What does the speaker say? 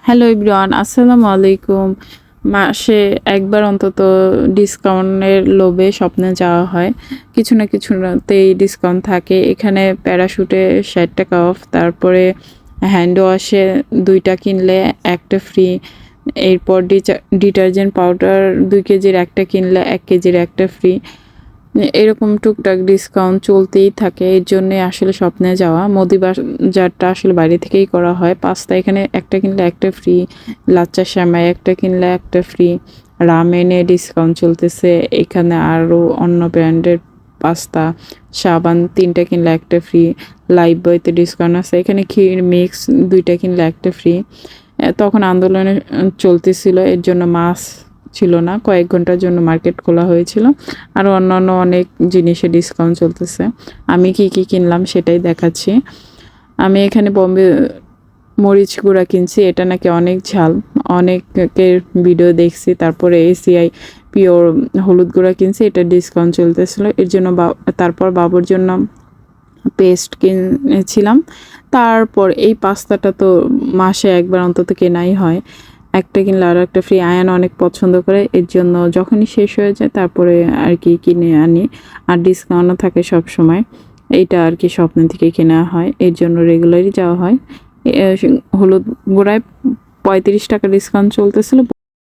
Hello everyone, আসসালামু আলাইকুম। মাসে একবার অন্তত ডিসকাউন্টের লোভে স্বপ্নে যাওয়া হয়। কিছু না কিছুতেই ডিসকাউন্ট থাকে। এখানে প্যারাশুটে ৬০ টাকা অফ, তারপরে হ্যান্ড ওয়াশে ২টা কিনলে একটা ফ্রি। এরপর ডিটারজেন্ট পাউডার ২ কেজির একটা কিনলে ১ কেজির একটা ফ্রি। এরকম টুকটাক ডিসকাউন্ট চলতেই থাকে। এর জন্যে আসলে স্বপ্নে যাওয়া। মুদি বাজারটা আসলে বাইরে থেকেই করা হয়। পাস্তা এখানে একটা কিনলে একটা ফ্রি, লাচ্চা সেমাই একটা কিনলে একটা ফ্রি, রামেনে ডিসকাউন্ট চলতেছে। এখানে আরও অন্য ব্র্যান্ডের পাস্তা, সাবান ৩টা কিনলে একটা ফ্রি, লাইফবয়তে ডিসকাউন্ট আছে। এখানে ক্ষীর মিক্স ২টা কিনলে একটা ফ্রি। তখন আন্দোলনে চলতেছিল, এর জন্য মাছ ছিল না, কয়েক ঘন্টার জন্য মার্কেট খোলা হয়েছিল। আরও অন্যান্য অনেক জিনিসে ডিসকাউন্ট চলতেছে। আমি কি কি কিনলাম সেটাই দেখাচ্ছি। আমি এখানে বম্বে মরিচ গুঁড়া কিনছি, এটা নাকি অনেক ঝাল। অনেকের ভিডিও দেখছি। তারপরে এসিআই পিওর হলুদ গুঁড়া কিনছি, এটা ডিসকাউন্ট চলতেছিল, এর জন্য তারপর বাবুর জন্য পেস্ট কিনেছিলাম। তারপর এই পাস্তাটা তো মাসে একবার অন্তত কেনাই হয়, একটা কিনলে আরও একটা ফ্রি। আয়ান অনেক পছন্দ করে, এর জন্য যখনই শেষ হয়ে যায় তারপরে আর কি কিনে আনি। আর ডিসকাউন্টও থাকে সব সময়। এইটা আর কি স্বপ্ন থেকে কেনা হয়, এর জন্য রেগুলারই যাওয়া হয়। হলুদ গুঁড়ায় ৩৫ টাকা ডিসকাউন্ট চলতেছিল।